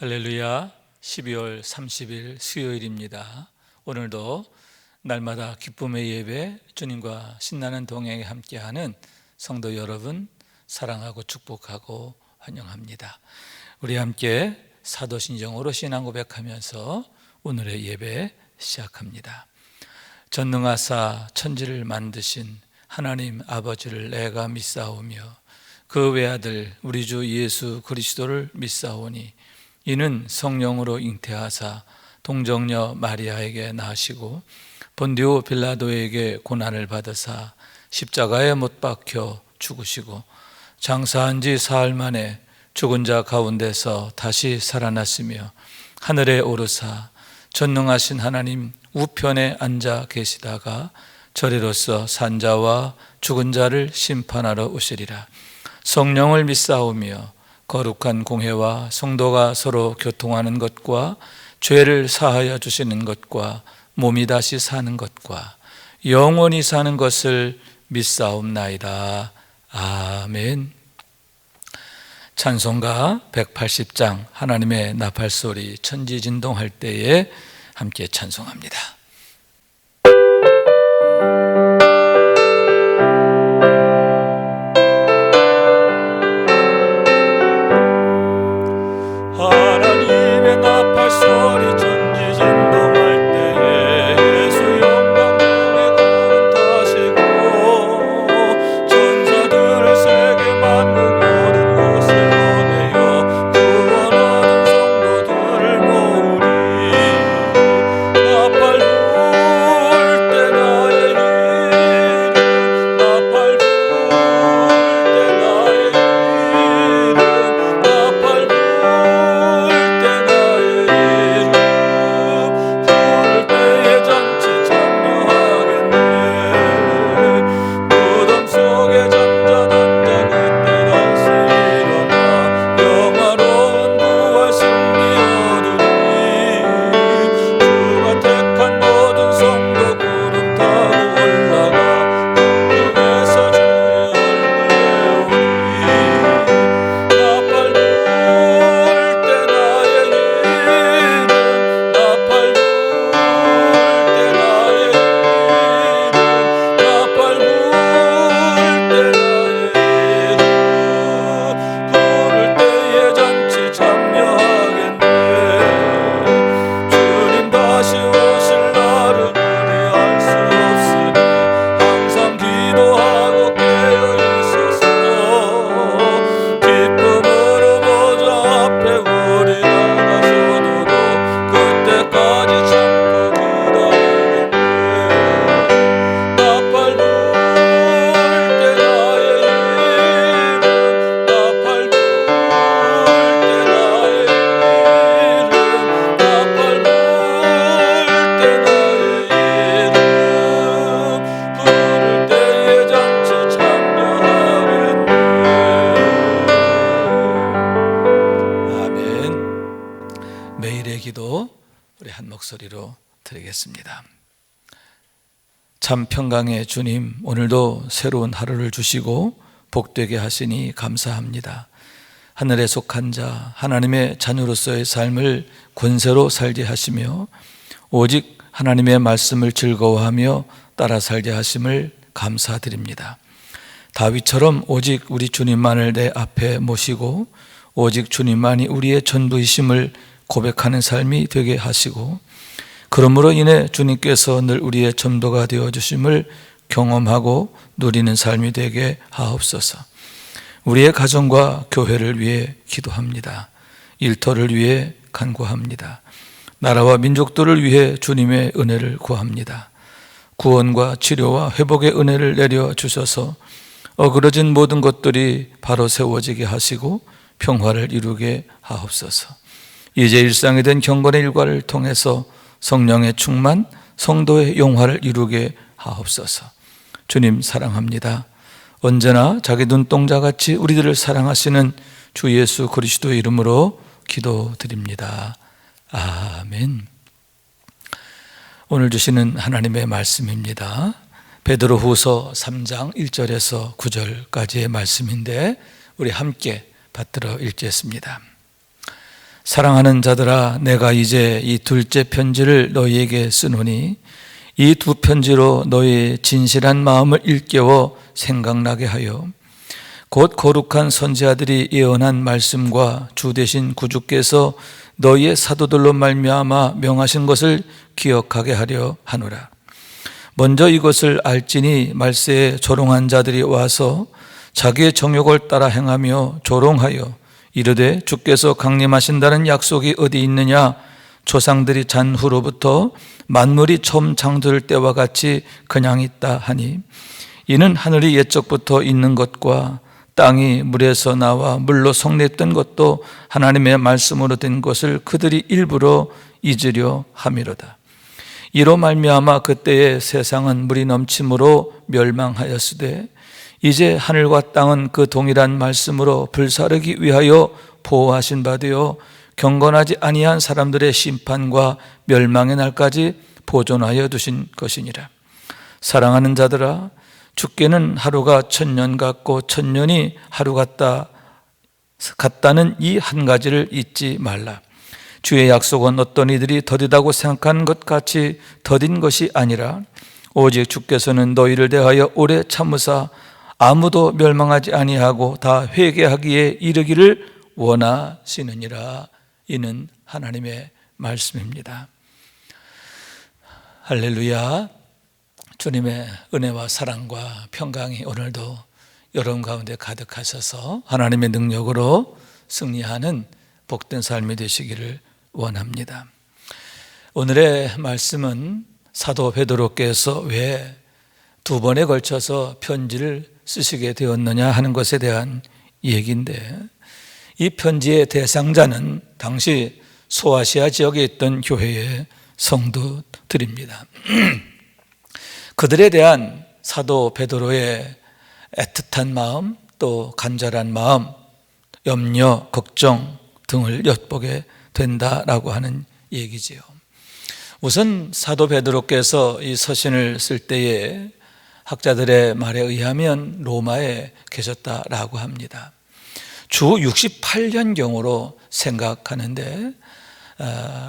할렐루야. 12월 30일 수요일입니다. 오늘도 날마다 기쁨의 예배, 주님과 신나는 동행에 함께하는 성도 여러분 사랑하고 축복하고 환영합니다. 우리 함께 사도신경으로 신앙 고백하면서 오늘의 예배 시작합니다. 전능하사 천지를 만드신 하나님 아버지를 내가 믿사오며 그 외아들 우리 주 예수 그리스도를 믿사오니 이는 성령으로 잉태하사 동정녀 마리아에게 나시고 본디오 빌라도에게 고난을 받으사 십자가에 못 박혀 죽으시고 장사한 지 사흘 만에 죽은 자 가운데서 다시 살아났으며 하늘에 오르사 전능하신 하나님 우편에 앉아 계시다가 저리로서 산자와 죽은 자를 심판하러 오시리라. 성령을 믿사오며 거룩한 공회와 성도가 서로 교통하는 것과 죄를 사하여 주시는 것과 몸이 다시 사는 것과 영원히 사는 것을 믿사옵나이다. 아멘. 찬송가 180장 하나님의 나팔소리 천지진동할 때에 함께 찬송합니다. 하나님의 나팔소리 천지진동할 때에 예수 영광 중에 거룩 타시고 천사들을 세계 만국 모든 곳에 보내어 구원 얻은 성도들을 모으리. 나팔 불 때 나의 이름 나팔 불 때 나의 이름 나팔 불 목소리로 드리겠습니다. 참 평강의 주님, 오늘도 새로운 하루를 주시고 복되게 하시니 감사합니다. 하늘에 속한 자 하나님의 자녀로서의 삶을 권세로 살게 하시며 오직 하나님의 말씀을 즐거워하며 따라 살게 하심을 감사드립니다. 다윗처럼 오직 우리 주님만을 내 앞에 모시고 오직 주님만이 우리의 전부이심을 고백하는 삶이 되게 하시고 그러므로 인해 주님께서 늘 우리의 전도가 되어주심을 경험하고 누리는 삶이 되게 하옵소서. 우리의 가정과 교회를 위해 기도합니다. 일터를 위해 간구합니다. 나라와 민족들을 위해 주님의 은혜를 구합니다. 구원과 치료와 회복의 은혜를 내려주셔서 어그러진 모든 것들이 바로 세워지게 하시고 평화를 이루게 하옵소서. 이제 일상이 된 경건의 일과를 통해서 성령의 충만, 성도의 용화를 이루게 하옵소서. 주님 사랑합니다. 언제나 자기 눈동자같이 우리들을 사랑하시는 주 예수 그리스도의 이름으로 기도드립니다. 아멘. 오늘 주시는 하나님의 말씀입니다. 베드로후서 3장 1절에서 9절까지의 말씀인데 우리 함께 받들어 읽겠습니다. 사랑하는 자들아, 내가 이제 이 둘째 편지를 너희에게 쓰노니 이 두 편지로 너희의 진실한 마음을 일깨워 생각나게 하여 곧 거룩한 선지자들이 예언한 말씀과 주 되신 구주께서 너희의 사도들로 말미암아 명하신 것을 기억하게 하려 하노라. 먼저 이것을 알지니 말세에 조롱한 자들이 와서 자기의 정욕을 따라 행하며 조롱하여 이르되 주께서 강림하신다는 약속이 어디 있느냐? 조상들이 잔 후로부터 만물이 처음 창조될 때와 같이 그냥 있다 하니 이는 하늘이 옛적부터 있는 것과 땅이 물에서 나와 물로 성립된 것도 하나님의 말씀으로 된 것을 그들이 일부러 잊으려 함이로다. 이로 말미암아 그때의 세상은 물이 넘침으로 멸망하였으되 이제 하늘과 땅은 그 동일한 말씀으로 불사르기 위하여 보호하신 바 되어 경건하지 아니한 사람들의 심판과 멸망의 날까지 보존하여 두신 것이니라. 사랑하는 자들아, 주께는 하루가 1000년 같고 1000년이 하루 같다는 이 한 가지를 잊지 말라. 주의 약속은 어떤 이들이 더디다고 생각하는 것 같이 더딘 것이 아니라 오직 주께서는 너희를 대하여 오래 참으사 아무도 멸망하지 아니하고 다 회개하기에 이르기를 원하시느니라. 이는 하나님의 말씀입니다. 할렐루야. 주님의 은혜와 사랑과 평강이 오늘도 여러분 가운데 가득하셔서 하나님의 능력으로 승리하는 복된 삶이 되시기를 원합니다. 오늘의 말씀은 사도 베드로께서 왜 두 번에 걸쳐서 편지를 쓰시게 되었느냐 하는 것에 대한 얘기인데, 이 편지의 대상자는 당시 소아시아 지역에 있던 교회의 성도들입니다. 그들에 대한 사도 베드로의 애틋한 마음, 또 간절한 마음, 염려, 걱정 등을 엿보게 된다라고 하는 얘기지요. 우선 사도 베드로께서 이 서신을 쓸 때에 학자들의 말에 의하면 로마에 계셨다라고 합니다. 주 68년경으로 생각하는데,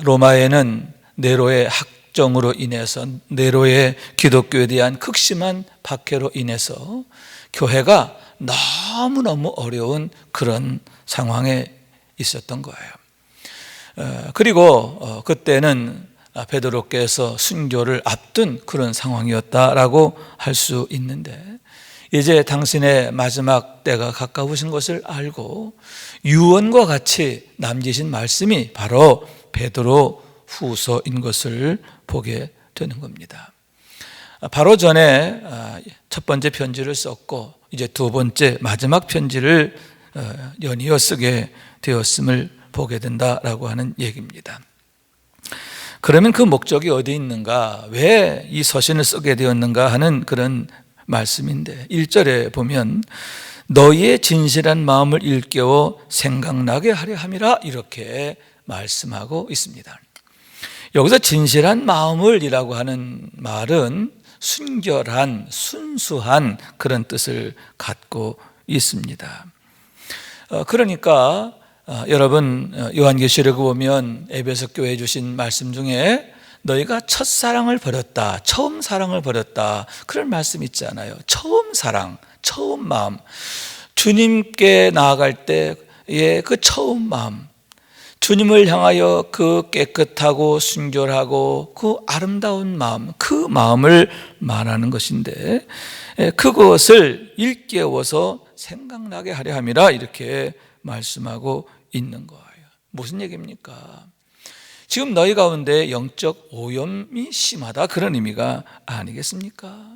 로마에는 네로의 학정으로 인해서, 네로의 기독교에 대한 극심한 박해로 인해서 교회가 너무너무 어려운 그런 상황에 있었던 거예요. 그리고 그때는 베드로께서 순교를 앞둔 그런 상황이었다라고 할 수 있는데, 이제 당신의 마지막 때가 가까우신 것을 알고 유언과 같이 남기신 말씀이 바로 베드로 후서인 것을 보게 되는 겁니다. 바로 전에 첫 번째 편지를 썼고 이제 두 번째 마지막 편지를 연이어 쓰게 되었음을 보게 된다라고 하는 얘기입니다. 그러면 그 목적이 어디 있는가? 왜 이 서신을 쓰게 되었는가 하는 그런 말씀인데, 1절에 보면 너희의 진실한 마음을 일깨워 생각나게 하려 함이라, 이렇게 말씀하고 있습니다. 여기서 진실한 마음을 이라고 하는 말은 순결한, 순수한 그런 뜻을 갖고 있습니다. 그러니까 여러분, 요한계시록에 보면 에베소 교회에 주신 말씀 중에 너희가 첫사랑을 버렸다, 처음 사랑을 버렸다, 그런 말씀 있잖아요. 처음 사랑, 처음 마음, 주님께 나아갈 때의 그 처음 마음, 주님을 향하여 그 깨끗하고 순결하고 그 아름다운 마음, 그 마음을 말하는 것인데, 그것을 일깨워서 생각나게 하려 함이라, 이렇게 말씀하고 있는 거예요. 무슨 얘기입니까? 지금 너희 가운데 영적 오염이 심하다, 그런 의미가 아니겠습니까?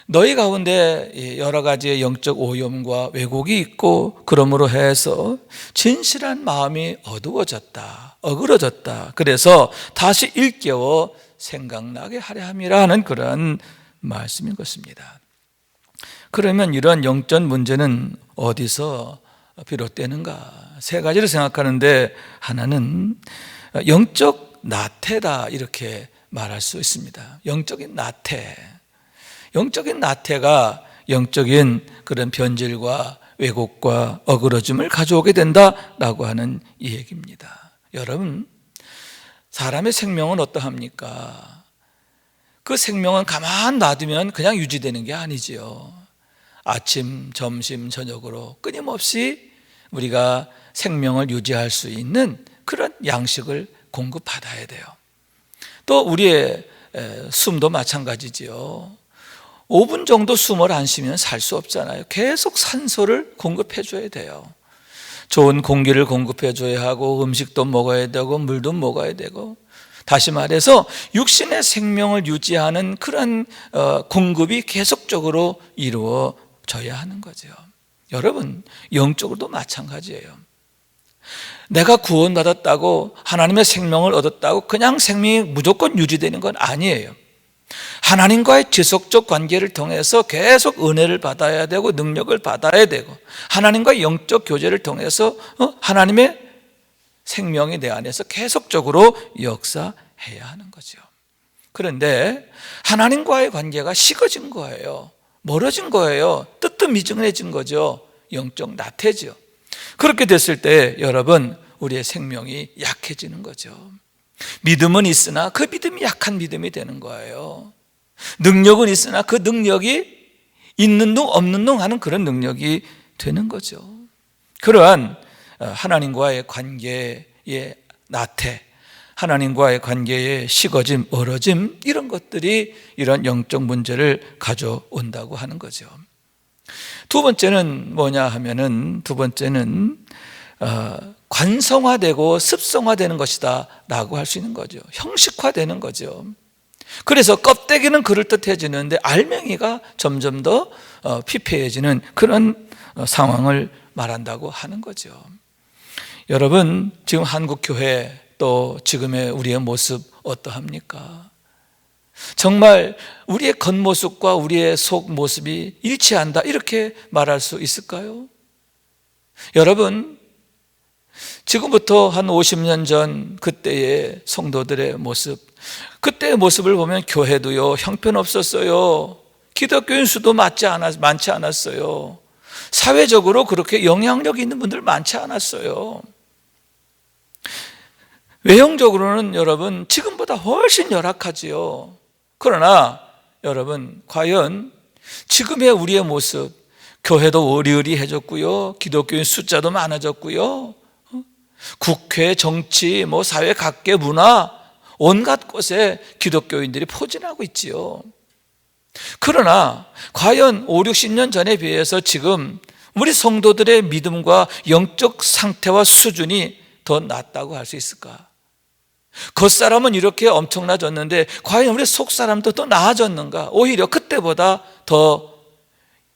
너희 가운데 여러 가지의 영적 오염과 왜곡이 있고, 그러므로 해서 진실한 마음이 어두워졌다, 어그러졌다. 그래서 다시 일깨워 생각나게 하려 함이라 하는 그런 말씀인 것입니다. 그러면 이런 영적 문제는 어디서 비롯되는가? 세 가지를 생각하는데, 하나는 영적 나태다, 이렇게 말할 수 있습니다. 영적인 나태. 영적인 나태가 영적인 그런 변질과 왜곡과 어그러짐을 가져오게 된다라고 하는 이 얘기입니다. 여러분, 사람의 생명은 어떠합니까? 그 생명은 가만 놔두면 그냥 유지되는 게 아니지요. 아침, 점심, 저녁으로 끊임없이 우리가 생명을 유지할 수 있는 그런 양식을 공급받아야 돼요. 또 우리의 숨도 마찬가지지요. 5분 정도 숨을 안 쉬면 살 수 없잖아요. 계속 산소를 공급해 줘야 돼요. 좋은 공기를 공급해 줘야 하고, 음식도 먹어야 되고, 물도 먹어야 되고, 다시 말해서 육신의 생명을 유지하는 그런 공급이 계속적으로 이루어져야 하는 거죠. 여러분, 영적으로도 마찬가지예요. 내가 구원받았다고, 하나님의 생명을 얻었다고 그냥 생명이 무조건 유지되는 건 아니에요. 하나님과의 지속적 관계를 통해서 계속 은혜를 받아야 되고, 능력을 받아야 되고, 하나님과의 영적 교제를 통해서 하나님의 생명이 내 안에서 계속적으로 역사해야 하는 거죠. 그런데 하나님과의 관계가 식어진 거예요. 멀어진 거예요. 뜨뜻미증해진 거죠. 영적 나태죠. 그렇게 됐을 때 여러분, 우리의 생명이 약해지는 거죠. 믿음은 있으나 그 믿음이 약한 믿음이 되는 거예요. 능력은 있으나 그 능력이 있는 둥 없는 둥 하는 그런 능력이 되는 거죠. 그러한 하나님과의 관계의 나태, 하나님과의 관계의 식어짐, 멀어짐, 이런 것들이 이런 영적 문제를 가져온다고 하는 거죠. 두 번째는 뭐냐 하면은, 두 번째는 관성화되고 습성화되는 것이다 라고 할 수 있는 거죠. 형식화되는 거죠. 그래서 껍데기는 그럴듯해지는데 알맹이가 점점 더 피폐해지는 그런 상황을 말한다고 하는 거죠. 여러분, 지금 한국 교회 또 지금의 우리의 모습 어떠합니까? 정말 우리의 겉모습과 우리의 속 모습이 일치한다, 이렇게 말할 수 있을까요? 여러분, 지금부터 한 50년 전 그때의 성도들의 모습, 그때의 모습을 보면 교회도요 형편없었어요. 기독교인 수도 많지 않았어요. 사회적으로 그렇게 영향력 있는 분들 많지 않았어요. 외형적으로는 여러분 지금보다 훨씬 열악하지요. 그러나 여러분, 과연 지금의 우리의 모습, 교회도 어리어리해졌고요, 기독교인 숫자도 많아졌고요, 국회, 정치, 사회 각계, 문화, 온갖 곳에 기독교인들이 포진하고 있지요. 그러나 과연 5, 60년 전에 비해서 지금 우리 성도들의 믿음과 영적 상태와 수준이 더 낫다고 할 수 있을까? 겉사람은 이렇게 엄청나졌는데 과연 우리 속사람도 더 나아졌는가? 오히려 그때보다 더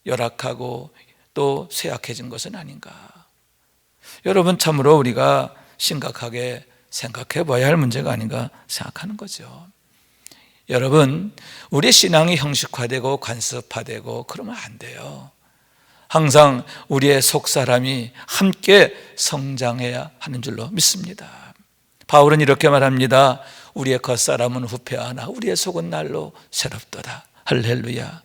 열악하고 또 쇠약해진 것은 아닌가? 여러분, 참으로 우리가 심각하게 생각해 봐야 할 문제가 아닌가 생각하는 거죠. 여러분, 우리 신앙이 형식화되고 관습화되고 그러면 안 돼요. 항상 우리의 속사람이 함께 성장해야 하는 줄로 믿습니다. 바울은 이렇게 말합니다. 우리의 겉사람은 후패하나 우리의 속은 날로 새롭도다. 할렐루야.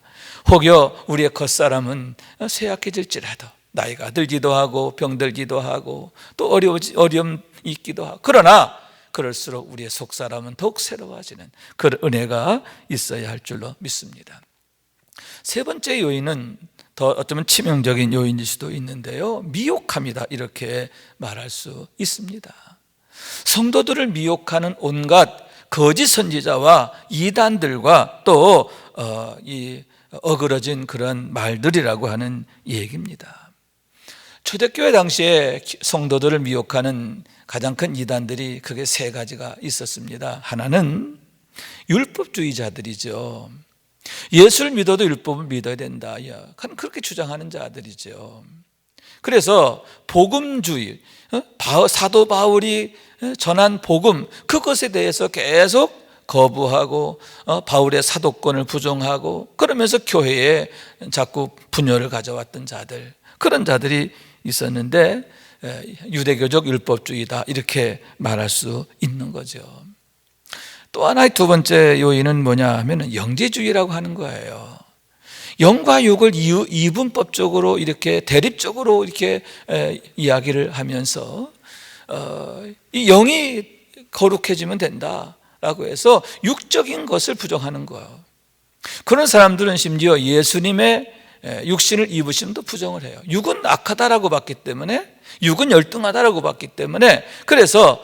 혹여 우리의 겉사람은 쇠약해질지라도, 나이가 들기도 하고 병들기도 하고 또 어려움 있기도 하고, 그러나 그럴수록 우리의 속사람은 더욱 새로워지는 그런 은혜가 있어야 할 줄로 믿습니다. 세 번째 요인은 더 어쩌면 치명적인 요인일 수도 있는데요, 미혹함이다, 이렇게 말할 수 있습니다. 성도들을 미혹하는 온갖 거짓 선지자와 이단들과 또 이 어그러진 그런 말들이라고 하는 얘기입니다. 초대교회 당시에 성도들을 미혹하는 가장 큰 이단들이 크게 세 가지가 있었습니다. 하나는 율법주의자들이죠. 예수를 믿어도 율법을 믿어야 된다, 그렇게 주장하는 자들이죠. 그래서 복음주의, 사도 바울이 전한 복음, 그것에 대해서 계속 거부하고 바울의 사도권을 부정하고 그러면서 교회에 자꾸 분열을 가져왔던 자들, 그런 자들이 있었는데 유대교적 율법주의다, 이렇게 말할 수 있는 거죠. 또 하나의 두 번째 요인은 뭐냐 하면 영지주의라고 하는 거예요. 영과 육을 이분법적으로 이렇게 대립적으로 이렇게 이야기를 하면서 이 영이 거룩해지면 된다라고 해서 육적인 것을 부정하는 거예요. 그런 사람들은 심지어 예수님의 육신을 입으심도 부정을 해요. 육은 악하다라고 봤기 때문에, 육은 열등하다라고 봤기 때문에, 그래서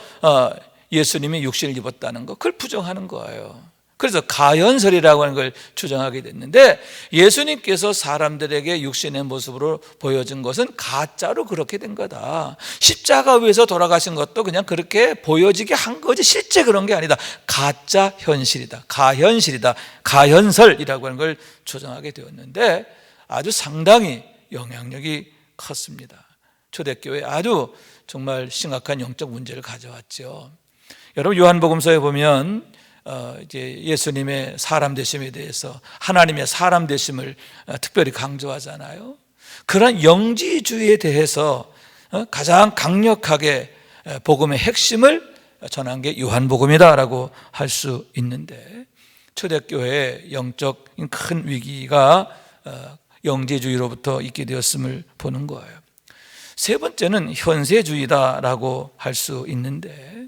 예수님이 육신을 입었다는 거, 그걸 부정하는 거예요. 그래서 가현설이라고 하는 걸 주장하게 됐는데, 예수님께서 사람들에게 육신의 모습으로 보여준 것은 가짜로 그렇게 된 거다. 십자가 위에서 돌아가신 것도 그냥 그렇게 보여지게 한 거지 실제 그런 게 아니다. 가짜 현실이다, 가현실이다, 가현설이라고 하는 걸 주장하게 되었는데, 아주 상당히 영향력이 컸습니다. 초대교회에 아주 정말 심각한 영적 문제를 가져왔죠. 여러분, 요한복음서에 보면 이제 예수님의 사람 되심에 대해서, 하나님의 사람 되심을 특별히 강조하잖아요. 그런 영지주의에 대해서 가장 강력하게 복음의 핵심을 전한 게 요한복음이다라고 할 수 있는데, 초대교회의 영적 큰 위기가 영지주의로부터 있게 되었음을 보는 거예요. 세 번째는 현세주의다라고 할 수 있는데,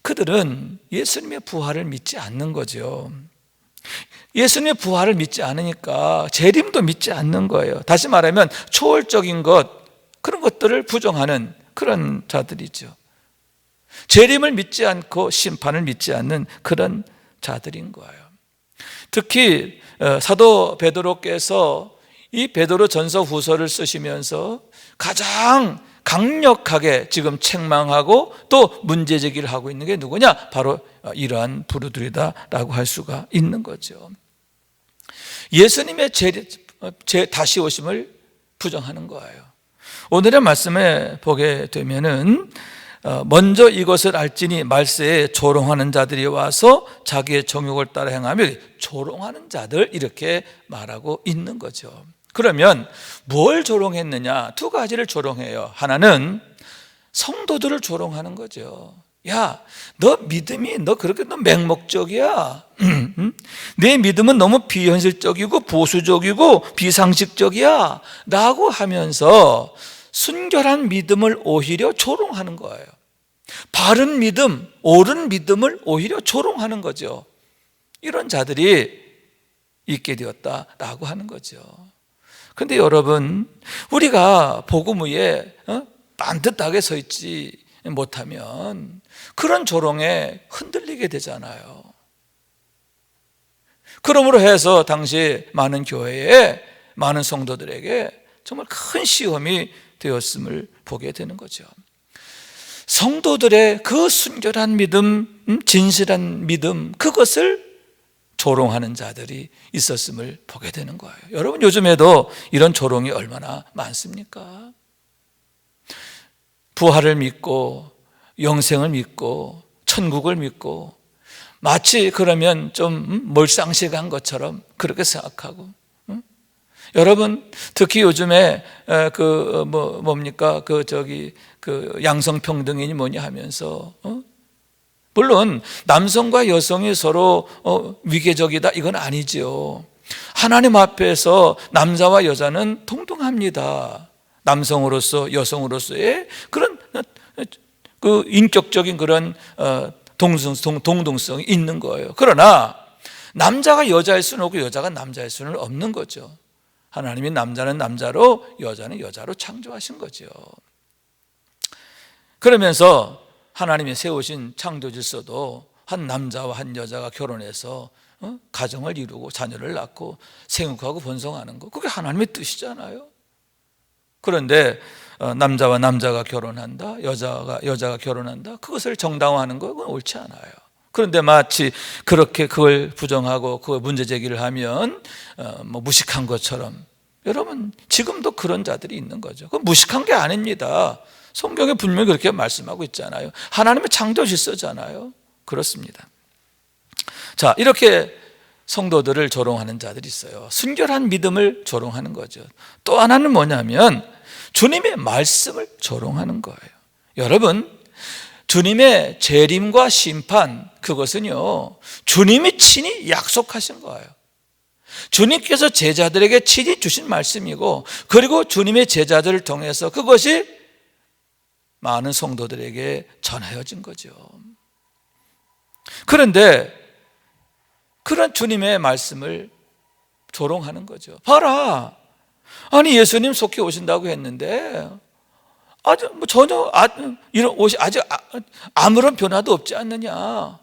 그들은 예수님의 부활을 믿지 않는 거죠. 예수님의 부활을 믿지 않으니까 재림도 믿지 않는 거예요. 다시 말하면 초월적인 것, 그런 것들을 부정하는 그런 자들이죠. 재림을 믿지 않고 심판을 믿지 않는 그런 자들인 거예요. 특히 사도 베드로께서 이 베드로 전서 후서를 쓰시면서 가장 강력하게 지금 책망하고 또 문제제기를 하고 있는 게 누구냐? 바로 이러한 부류들이다라고 할 수가 있는 거죠. 예수님의 다시 오심을 부정하는 거예요. 오늘의 말씀에 보게 되면은 먼저 이것을 알지니 말세에 조롱하는 자들이 와서 자기의 정욕을 따라 행하며, 조롱하는 자들 이렇게 말하고 있는 거죠. 그러면 뭘 조롱했느냐? 두 가지를 조롱해요. 하나는 성도들을 조롱하는 거죠. 야, 너 믿음이 그렇게 맹목적이야. 내 믿음은 너무 비현실적이고 보수적이고 비상식적이야 라고 하면서 순결한 믿음을 오히려 조롱하는 거예요. 바른 믿음, 옳은 믿음을 오히려 조롱하는 거죠. 이런 자들이 있게 되었다라고 하는 거죠. 그런데 여러분, 우리가 복음 위에 반듯하게 서 있지 못하면 그런 조롱에 흔들리게 되잖아요. 그러므로 해서 당시 많은 교회에, 많은 성도들에게 정말 큰 시험이 되었음을 보게 되는 거죠. 성도들의 그 순결한 믿음, 진실한 믿음, 그것을 조롱하는 자들이 있었음을 보게 되는 거예요. 여러분, 요즘에도 이런 조롱이 얼마나 많습니까? 부활을 믿고 영생을 믿고 천국을 믿고 마치 그러면 좀 몰상식한 것처럼 그렇게 생각하고, 여러분, 특히 요즘에 양성평등이니 뭐냐 하면서, 물론 남성과 여성이 서로 위계적이다, 이건 아니죠. 하나님 앞에서 남자와 여자는 동등합니다. 남성으로서 여성으로서의 그런 인격적인 그런 동등성이 있는 거예요. 그러나 남자가 여자일 수는 없고 여자가 남자일 수는 없는 거죠. 하나님이 남자는 남자로 여자는 여자로 창조하신 거죠. 그러면서 하나님이 세우신 창조 질서도 한 남자와 한 여자가 결혼해서 가정을 이루고 자녀를 낳고 생육하고 번성하는 거, 그게 하나님의 뜻이잖아요. 그런데 남자와 남자가 결혼한다, 여자가 결혼한다, 그것을 정당화하는 건 옳지 않아요. 그런데 마치 그렇게 그걸 부정하고 그걸 문제 제기를 하면 무식한 것처럼, 여러분, 지금도 그런 자들이 있는 거죠. 그건 무식한 게 아닙니다. 성경에 분명히 그렇게 말씀하고 있잖아요. 하나님의 창조 질서잖아요. 그렇습니다. 자, 이렇게 성도들을 조롱하는 자들이 있어요. 순결한 믿음을 조롱하는 거죠. 또 하나는 뭐냐면 주님의 말씀을 조롱하는 거예요. 여러분, 주님의 재림과 심판, 그것은요 주님이 친히 약속하신 거예요. 주님께서 제자들에게 친히 주신 말씀이고, 그리고 주님의 제자들을 통해서 그것이 많은 성도들에게 전하여진 거죠. 그런데 그런 주님의 말씀을 조롱하는 거죠. 봐라, 아니 예수님 속히 오신다고 했는데 아주 전혀 이런 옷이 아직 아무런 변화도 없지 않느냐?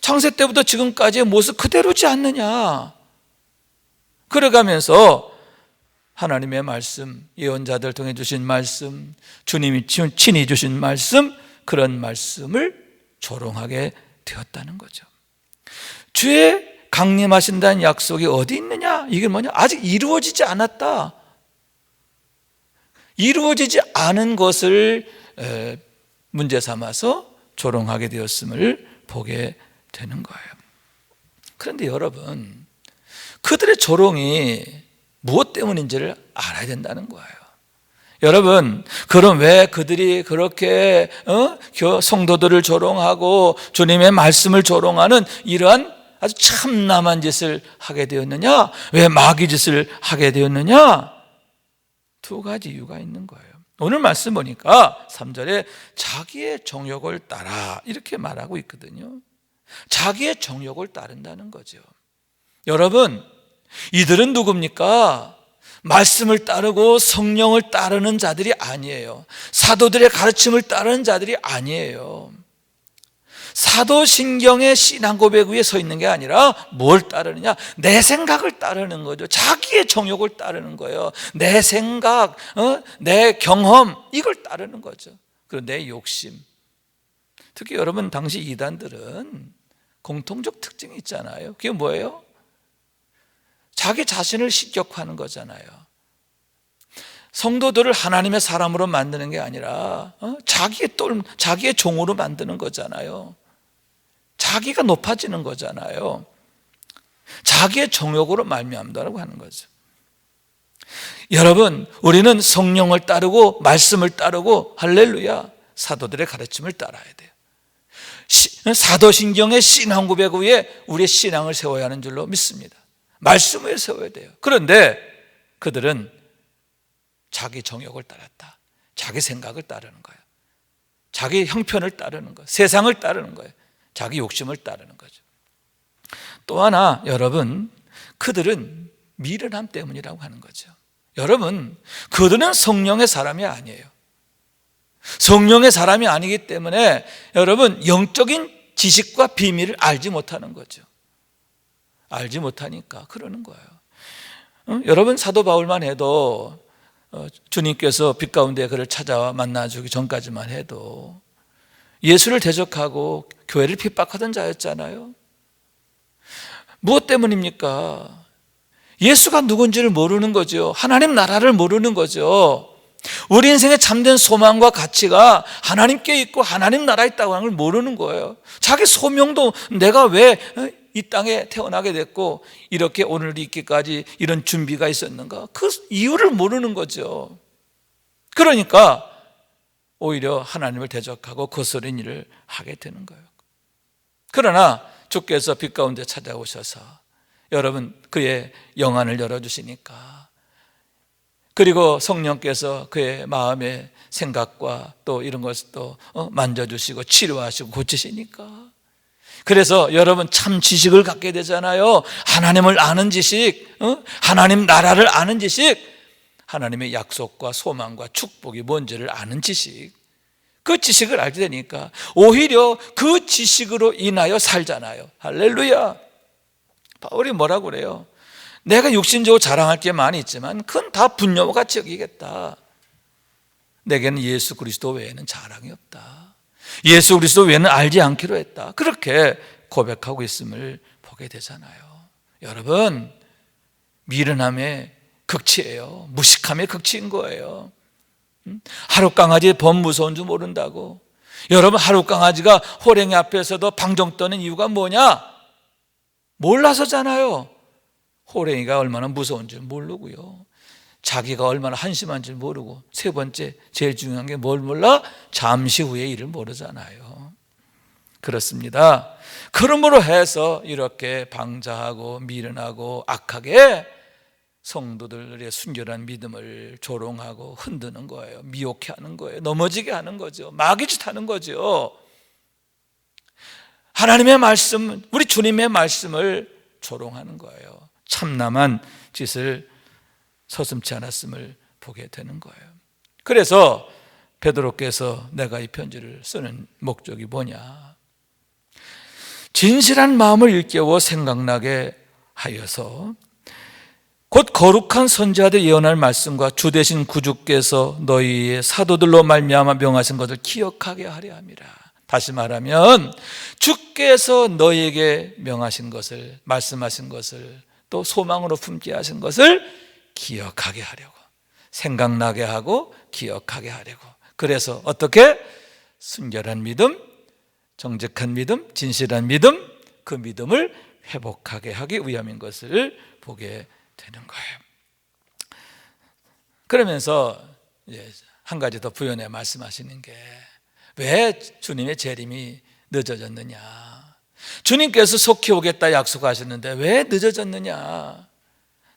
창세 때부터 지금까지의 모습 그대로지 않느냐? 그래가면서 하나님의 말씀, 예언자들 통해 주신 말씀, 주님이 친히 주신 말씀, 그런 말씀을 조롱하게 되었다는 거죠. 주의 강림하신다는 약속이 어디 있느냐? 이게 뭐냐? 아직 이루어지지 않았다. 이루어지지 않은 것을 문제 삼아서 조롱하게 되었음을 보게 되는 거예요. 그런데 여러분, 그들의 조롱이 무엇 때문인지를 알아야 된다는 거예요. 여러분, 그럼 왜 그들이 그렇게 성도들을 조롱하고 주님의 말씀을 조롱하는 이러한 아주 참남한 짓을 하게 되었느냐? 왜 마귀 짓을 하게 되었느냐? 두 가지 이유가 있는 거예요. 오늘 말씀 보니까 3절에 자기의 정욕을 따라 이렇게 말하고 있거든요. 자기의 정욕을 따른다는 거죠. 여러분, 이들은 누굽니까? 말씀을 따르고 성령을 따르는 자들이 아니에요. 사도들의 가르침을 따르는 자들이 아니에요. 사도신경의 신앙 고백 위에 서 있는 게 아니라 뭘 따르느냐? 내 생각을 따르는 거죠. 자기의 정욕을 따르는 거예요. 내 생각, 내 경험, 이걸 따르는 거죠. 그리고 내 욕심. 특히 여러분, 당시 이단들은 공통적 특징이 있잖아요. 그게 뭐예요? 자기 자신을 신격화하는 거잖아요. 성도들을 하나님의 사람으로 만드는 게 아니라 자기의 종으로 만드는 거잖아요. 자기가 높아지는 거잖아요. 자기의 정욕으로 말미암다라고 하는 거죠. 여러분, 우리는 성령을 따르고 말씀을 따르고 할렐루야, 사도들의 가르침을 따라야 돼요. 사도신경의 신앙 고백 위에 우리의 신앙을 세워야 하는 줄로 믿습니다. 말씀 위에 세워야 돼요. 그런데 그들은 자기 정욕을 따랐다. 자기 생각을 따르는 거예요. 자기 형편을 따르는 거예요. 세상을 따르는 거예요. 자기 욕심을 따르는 거죠. 또 하나, 여러분, 그들은 미련함 때문이라고 하는 거죠. 여러분, 그들은 성령의 사람이 아니에요. 성령의 사람이 아니기 때문에 여러분, 영적인 지식과 비밀을 알지 못하는 거죠. 알지 못하니까 그러는 거예요. 여러분, 사도 바울만 해도 주님께서 빛 가운데 그를 찾아와 만나주기 전까지만 해도 예수를 대적하고 교회를 핍박하던 자였잖아요. 무엇 때문입니까? 예수가 누군지를 모르는 거죠. 하나님 나라를 모르는 거죠. 우리 인생의 참된 소망과 가치가 하나님께 있고 하나님 나라에 있다고 하는 걸 모르는 거예요. 자기 소명도 내가 왜 이 땅에 태어나게 됐고 이렇게 오늘 있기까지 이런 준비가 있었는가, 그 이유를 모르는 거죠. 그러니까 오히려 하나님을 대적하고 거스른 일을 하게 되는 거예요. 그러나 주께서 빛 가운데 찾아오셔서 여러분, 그의 영안을 열어주시니까, 그리고 성령께서 그의 마음의 생각과 또 이런 것을 또 만져주시고 치료하시고 고치시니까, 그래서 여러분 참 지식을 갖게 되잖아요. 하나님을 아는 지식, 하나님 나라를 아는 지식, 하나님의 약속과 소망과 축복이 뭔지를 아는 지식, 그 지식을 알게 되니까 오히려 그 지식으로 인하여 살잖아요. 할렐루야. 바울이 뭐라고 그래요? 내가 육신적으로 자랑할 게 많이 있지만 그건 다 분노와 같이 여기겠다. 내게는 예수 그리스도 외에는 자랑이 없다. 예수 그리스도 외에는 알지 않기로 했다. 그렇게 고백하고 있음을 보게 되잖아요. 여러분, 미련함의 극치예요. 무식함의 극치인 거예요. 하룻강아지 범 무서운 줄 모른다고. 여러분, 하룻강아지가 호랭이 앞에서도 방정 떠는 이유가 뭐냐? 몰라서잖아요. 호랭이가 얼마나 무서운 줄 모르고요, 자기가 얼마나 한심한 줄 모르고, 세 번째 제일 중요한 게 뭘 몰라? 잠시 후의 일을 모르잖아요. 그렇습니다. 그러므로 해서 이렇게 방자하고 미련하고 악하게 성도들의 순결한 믿음을 조롱하고 흔드는 거예요. 미혹해 하는 거예요. 넘어지게 하는 거죠. 마귀짓 하는 거죠. 하나님의 말씀, 우리 주님의 말씀을 조롱하는 거예요. 참남한 짓을 서슴지 않았음을 보게 되는 거예요. 그래서 베드로께서 내가 이 편지를 쓰는 목적이 뭐냐, 진실한 마음을 일깨워 생각나게 하여서 곧 거룩한 선지자들 예언할 말씀과 주 되신 구주께서 너희의 사도들로 말미암아 명하신 것을 기억하게 하려 함이라. 다시 말하면 주께서 너희에게 명하신 것을, 말씀하신 것을, 또 소망으로 품게 하신 것을 기억하게 하려고, 생각나게 하고 기억하게 하려고. 그래서 어떻게? 순결한 믿음, 정직한 믿음, 진실한 믿음, 그 믿음을 회복하게 하기 위함인 것을 보게 되는 거예요. 그러면서 한 가지 더 부연해 말씀하시는 게, 왜 주님의 재림이 늦어졌느냐, 주님께서 속히 오겠다 약속하셨는데 왜 늦어졌느냐,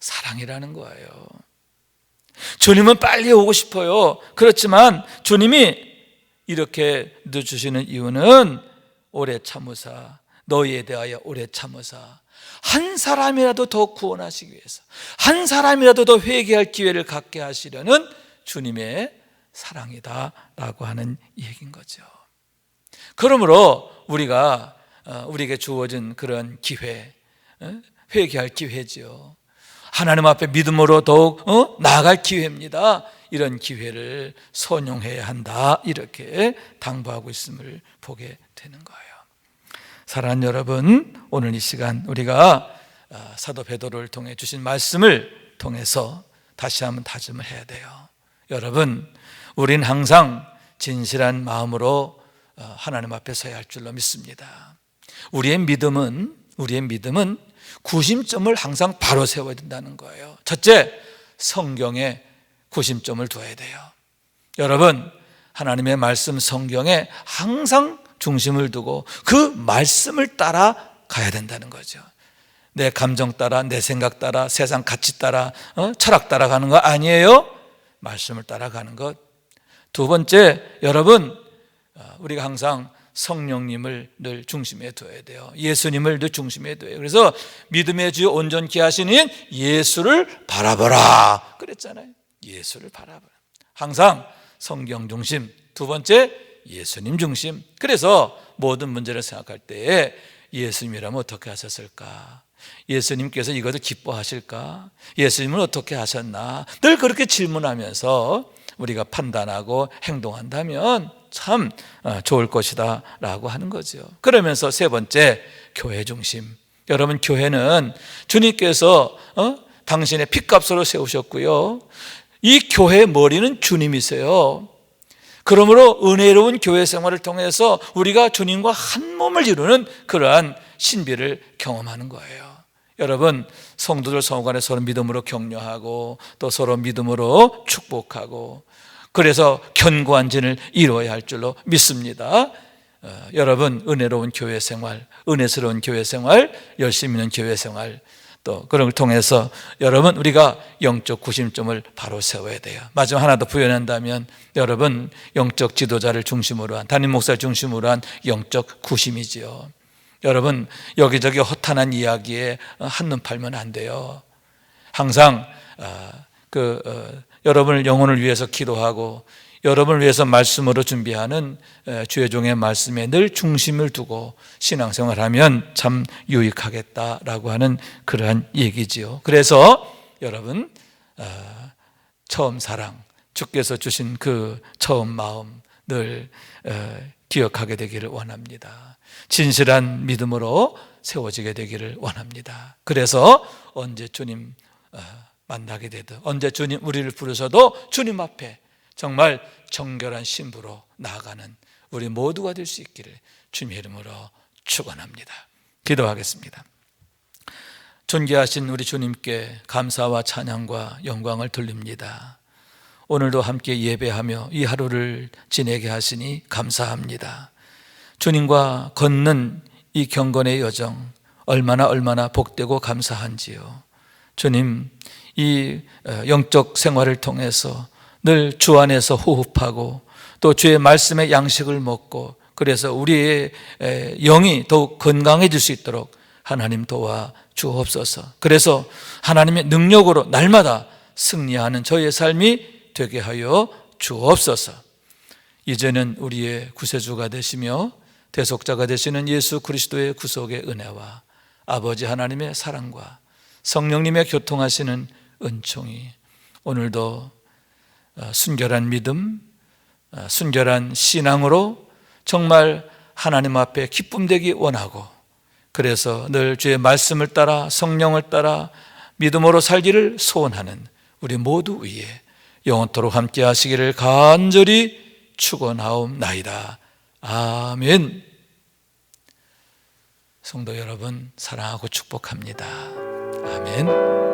사랑이라는 거예요. 주님은 빨리 오고 싶어요. 그렇지만 주님이 이렇게 늦으시는 이유는 오래 참으사, 너희에 대하여 오래 참으사 한 사람이라도 더 구원하시기 위해서, 한 사람이라도 더 회개할 기회를 갖게 하시려는 주님의 사랑이다라고 하는 얘기인 거죠. 그러므로 우리가 우리에게 주어진 그런 기회, 회개할 기회죠. 하나님 앞에 믿음으로 더욱 나아갈 기회입니다. 이런 기회를 선용해야 한다, 이렇게 당부하고 있음을 보게 되는 거예요. 사랑하는 여러분, 오늘 이 시간 우리가 사도 베드로를 통해 주신 말씀을 통해서 다시 한번 다짐을 해야 돼요. 여러분, 우린 항상 진실한 마음으로 하나님 앞에 서야 할 줄로 믿습니다. 우리의 믿음은 구심점을 항상 바로 세워야 된다는 거예요. 첫째, 성경에 구심점을 둬야 돼요. 여러분, 하나님의 말씀 성경에 항상 중심을 두고 그 말씀을 따라 가야 된다는 거죠. 내 감정 따라, 내 생각 따라, 세상 가치 따라, 철학 따라 가는 거 아니에요. 말씀을 따라가는 것. 두 번째, 여러분, 우리가 항상 성령님을 늘 중심에 둬야 돼요. 예수님을 늘 중심에 둬야 돼요. 그래서 믿음의 주 온전케 하시는 예수를 바라보라 그랬잖아요. 예수를 바라보라. 항상 성경 중심. 두 번째, 예수님 중심. 그래서 모든 문제를 생각할 때에 예수님이라면 어떻게 하셨을까? 예수님께서 이것을 기뻐하실까? 예수님은 어떻게 하셨나? 늘 그렇게 질문하면서 우리가 판단하고 행동한다면 참 좋을 것이다 라고 하는 거죠. 그러면서 세 번째, 교회 중심. 여러분, 교회는 주님께서 당신의 핏값으로 세우셨고요, 이 교회의 머리는 주님이세요. 그러므로 은혜로운 교회 생활을 통해서 우리가 주님과 한 몸을 이루는 그러한 신비를 경험하는 거예요. 여러분, 성도들 성간에 서로 믿음으로 격려하고 또 서로 믿음으로 축복하고, 그래서 견고한 진을 이루어야 할 줄로 믿습니다. 여러분, 은혜로운 교회 생활, 은혜스러운 교회 생활, 열심히 있는 교회 생활, 또 그런 걸 통해서 여러분, 우리가 영적 구심점을 바로 세워야 돼요. 마지막 하나 더 부연한다면, 여러분, 영적 지도자를 중심으로 한, 담임 목사를 중심으로 한 영적 구심이지요. 여러분, 여기저기 허탄한 이야기에 한눈 팔면 안 돼요. 항상 여러분을 영혼을 위해서 기도하고 여러분을 위해서 말씀으로 준비하는 주의 종의 말씀에 늘 중심을 두고 신앙생활하면 참 유익하겠다라고 하는 그러한 얘기지요. 그래서 여러분, 처음 사랑, 주께서 주신 그 처음 마음 늘 기억하게 되기를 원합니다. 진실한 믿음으로 세워지게 되기를 원합니다. 그래서 언제 주님 만나게 되든, 언제 주님 우리를 부르셔도 주님 앞에 정말 정결한 신부로 나아가는 우리 모두가 될 수 있기를 주님의 이름으로 축원합니다. 기도하겠습니다. 존귀하신 우리 주님께 감사와 찬양과 영광을 돌립니다. 오늘도 함께 예배하며 이 하루를 지내게 하시니 감사합니다. 주님과 걷는 이 경건의 여정 얼마나 복되고 감사한지요. 주님, 이 영적 생활을 통해서 늘 주 안에서 호흡하고 또 주의 말씀의 양식을 먹고 그래서 우리의 영이 더욱 건강해질 수 있도록 하나님 도와 주옵소서. 그래서 하나님의 능력으로 날마다 승리하는 저의 삶이 되게 하여 주옵소서. 이제는 우리의 구세주가 되시며 대속자가 되시는 예수 그리스도의 구속의 은혜와 아버지 하나님의 사랑과 성령님의 교통하시는 은총이 오늘도 순결한 믿음, 순결한 신앙으로 정말 하나님 앞에 기쁨되기 원하고 그래서 늘 주의 말씀을 따라 성령을 따라 믿음으로 살기를 소원하는 우리 모두 위에 영원토록 함께 하시기를 간절히 축원하옵나이다. 아멘. 성도 여러분, 사랑하고 축복합니다. 아멘.